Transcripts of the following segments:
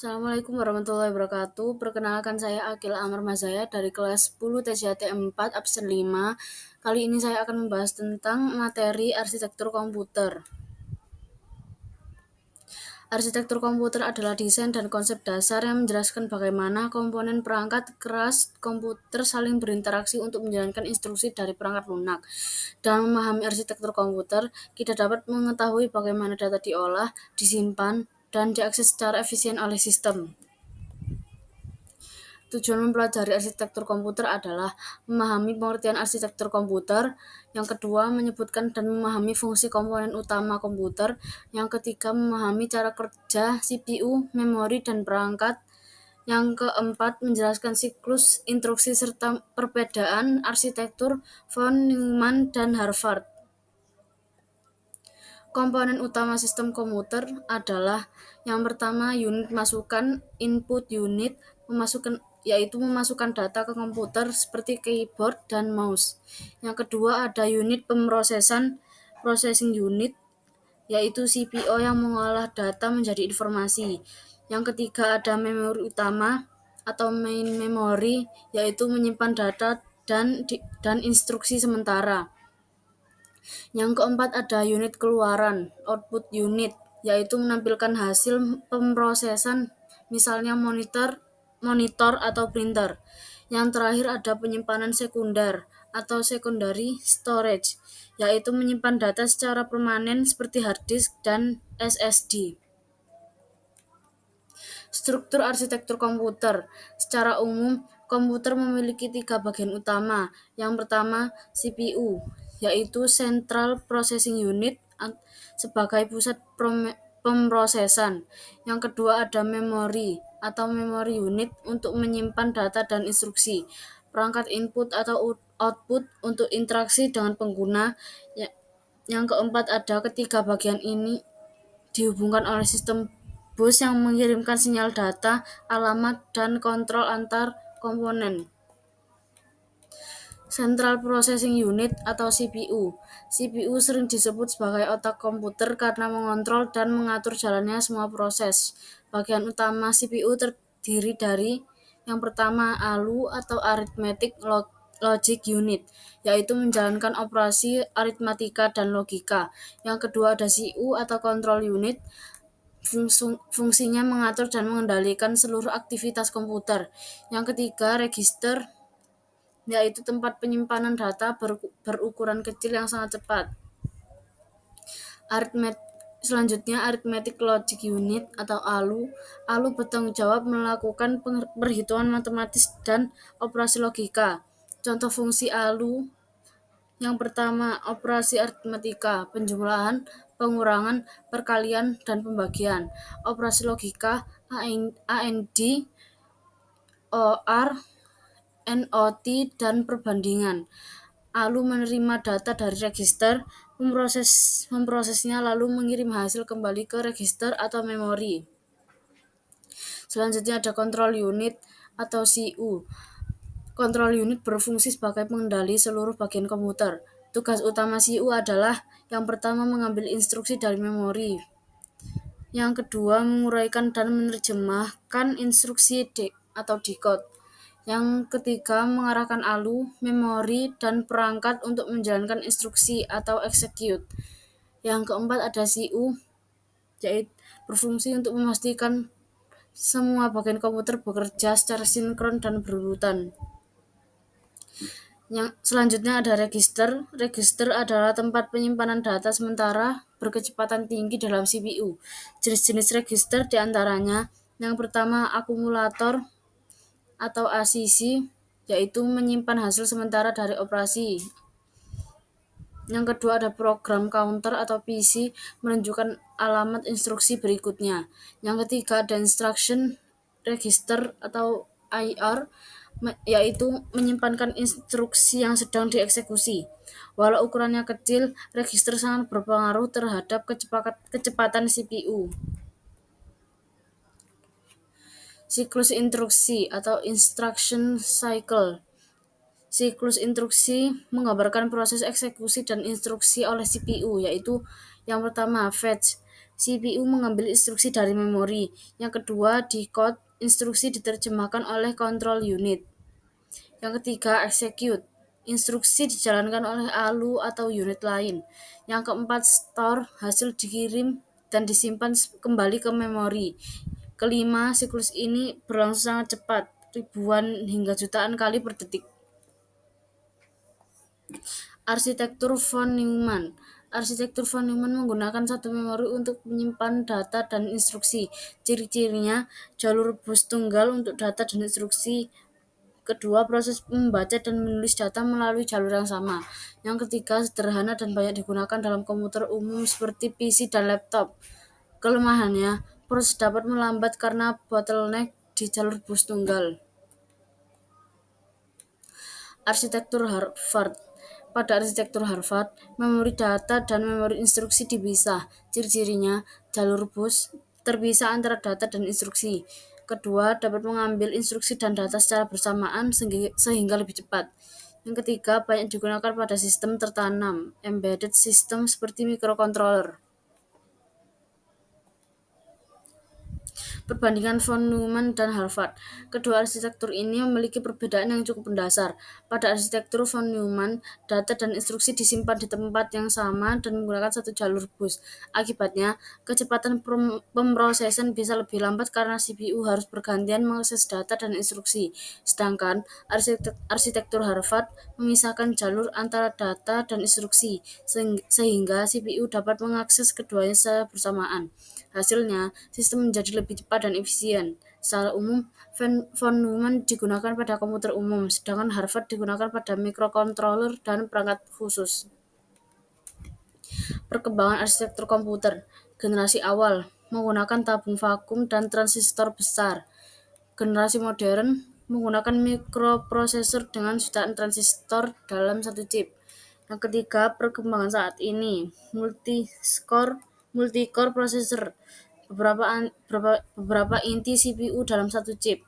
Assalamualaikum warahmatullahi wabarakatuh. Perkenalkan saya Akil Amar Mazaya dari kelas 10 TJT 4 absen 5. Kali ini saya akan membahas tentang materi arsitektur komputer. Arsitektur komputer adalah desain dan konsep dasar yang menjelaskan bagaimana komponen perangkat keras komputer saling berinteraksi untuk menjalankan instruksi dari perangkat lunak. Dalam memahami arsitektur komputer, kita dapat mengetahui bagaimana data diolah, disimpan, dan diakses secara efisien oleh sistem. Tujuan mempelajari arsitektur komputer adalah memahami pengertian arsitektur komputer, yang kedua menyebutkan dan memahami fungsi komponen utama komputer, yang ketiga memahami cara kerja CPU, memori, dan perangkat, yang keempat menjelaskan siklus instruksi serta perbedaan arsitektur von Neumann dan Harvard. Komponen utama sistem komputer adalah yang pertama unit masukan, input unit, yaitu memasukkan data ke komputer seperti keyboard dan mouse. Yang kedua ada unit pemrosesan, processing unit, yaitu CPU yang mengolah data menjadi informasi. Yang ketiga ada memori utama atau main memory, yaitu menyimpan data dan instruksi sementara. Yang keempat ada unit keluaran, output unit, yaitu menampilkan hasil pemrosesan, misalnya monitor atau printer. Yang terakhir ada penyimpanan sekunder atau secondary storage, yaitu menyimpan data secara permanen seperti hard disk dan SSD. Struktur arsitektur komputer. Secara umum, komputer memiliki 3 bagian utama. Yang pertama, CPU, yaitu Central Processing Unit sebagai pusat pemrosesan. Yang kedua ada memori atau memory unit untuk menyimpan data dan instruksi. Perangkat input atau output untuk interaksi dengan pengguna. Yang keempat ada ketiga bagian ini dihubungkan oleh sistem bus yang mengirimkan sinyal data, alamat, dan kontrol antar komponen. Central Processing Unit atau CPU. CPU sering disebut sebagai otak komputer karena mengontrol dan mengatur jalannya semua proses. Bagian utama CPU terdiri dari yang pertama ALU atau Arithmetic Logic Unit, yaitu menjalankan operasi aritmatika dan logika. Yang kedua ada CU atau Control Unit, fungsinya mengatur dan mengendalikan seluruh aktivitas komputer. Yang ketiga, register, yaitu tempat penyimpanan data berukuran kecil yang sangat cepat. Selanjutnya, Arithmetic Logic Unit atau ALU. ALU bertanggung jawab melakukan perhitungan matematis dan operasi logika. Contoh fungsi ALU yang pertama, operasi aritmatika, penjumlahan, pengurangan, perkalian, dan pembagian. Operasi logika, AND, OR, NOT, dan perbandingan. ALU menerima data dari register, memprosesnya lalu mengirim hasil kembali ke register atau memori. Selanjutnya ada control unit atau CU. Control unit berfungsi sebagai pengendali seluruh bagian komputer. Tugas utama CU adalah yang pertama mengambil instruksi dari memori. Yang kedua menguraikan dan menerjemahkan instruksi atau decode. Yang ketiga mengarahkan ALU, memori, dan perangkat untuk menjalankan instruksi atau execute. Yang keempat ada CU, yaitu berfungsi untuk memastikan semua bagian komputer bekerja secara sinkron dan berurutan. Yang selanjutnya ada register. Register adalah tempat penyimpanan data sementara berkecepatan tinggi dalam CPU. Jenis-jenis register diantaranya yang pertama akumulator atau ACC, yaitu menyimpan hasil sementara dari operasi. Yang kedua ada program counter atau PC, menunjukkan alamat instruksi berikutnya. Yang ketiga ada instruction register atau IR, yaitu menyimpankan instruksi yang sedang dieksekusi. Walau ukurannya kecil, register sangat berpengaruh terhadap kecepatan CPU. Siklus instruksi atau instruction cycle. Siklus instruksi menggambarkan proses eksekusi dan instruksi oleh CPU, yaitu yang pertama fetch. CPU mengambil instruksi dari memori. Yang kedua, decode, instruksi diterjemahkan oleh control unit. Yang ketiga, execute, instruksi dijalankan oleh ALU atau unit lain. Yang keempat, store, hasil dikirim dan disimpan kembali ke memori. Kelima, siklus ini berlangsung sangat cepat, ribuan hingga jutaan kali per detik. Arsitektur von Neumann. Arsitektur von Neumann menggunakan satu memori untuk menyimpan data dan instruksi. Ciri-cirinya, jalur bus tunggal untuk data dan instruksi. Kedua, proses membaca dan menulis data melalui jalur yang sama. Yang ketiga, sederhana dan banyak digunakan dalam komputer umum seperti PC dan laptop. Kelemahannya, proses dapat melambat karena bottleneck di jalur bus tunggal. Arsitektur Harvard. Pada arsitektur Harvard, memori data dan memori instruksi dipisah. Ciri-cirinya, jalur bus terpisah antara data dan instruksi. Kedua, dapat mengambil instruksi dan data secara bersamaan sehingga lebih cepat. Yang ketiga, banyak digunakan pada sistem tertanam, embedded system seperti microcontroller. Perbandingan von Neumann dan Harvard. Kedua arsitektur ini memiliki perbedaan yang cukup mendasar. Pada arsitektur von Neumann, data dan instruksi disimpan di tempat yang sama dan menggunakan satu jalur bus. Akibatnya, kecepatan pemrosesan bisa lebih lambat karena CPU harus bergantian mengakses data dan instruksi. Sedangkan arsitektur Harvard memisahkan jalur antara data dan instruksi, sehingga CPU dapat mengakses keduanya secara bersamaan. Hasilnya, sistem menjadi lebih cepat dan efisien. Secara umum, von Neumann digunakan pada komputer umum, sedangkan Harvard digunakan pada microcontroller dan perangkat khusus. Perkembangan arsitektur komputer. Generasi awal menggunakan tabung vakum dan transistor besar. Generasi modern menggunakan mikroprosesor dengan jutaan transistor dalam satu chip. Yang ketiga, perkembangan saat ini, multi-core processor, beberapa inti CPU dalam satu chip.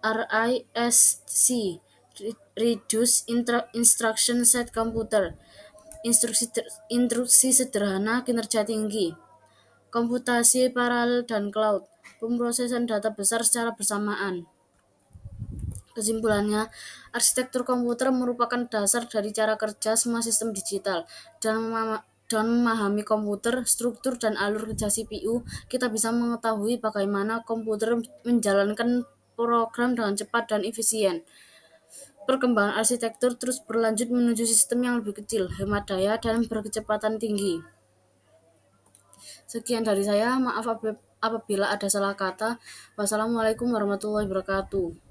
RISC, Reduced Instruction Set Computer, instruksi sederhana kinerja tinggi. Komputasi paralel dan cloud, pemrosesan data besar secara bersamaan. Kesimpulannya, arsitektur komputer merupakan dasar dari cara kerja semua sistem digital. Dan memahami komputer, struktur, dan alur kerja CPU, kita bisa mengetahui bagaimana komputer menjalankan program dengan cepat dan efisien. Perkembangan arsitektur terus berlanjut menuju sistem yang lebih kecil, hemat daya, dan berkecepatan tinggi. Sekian dari saya, maaf apabila ada salah kata. Wassalamualaikum warahmatullahi wabarakatuh.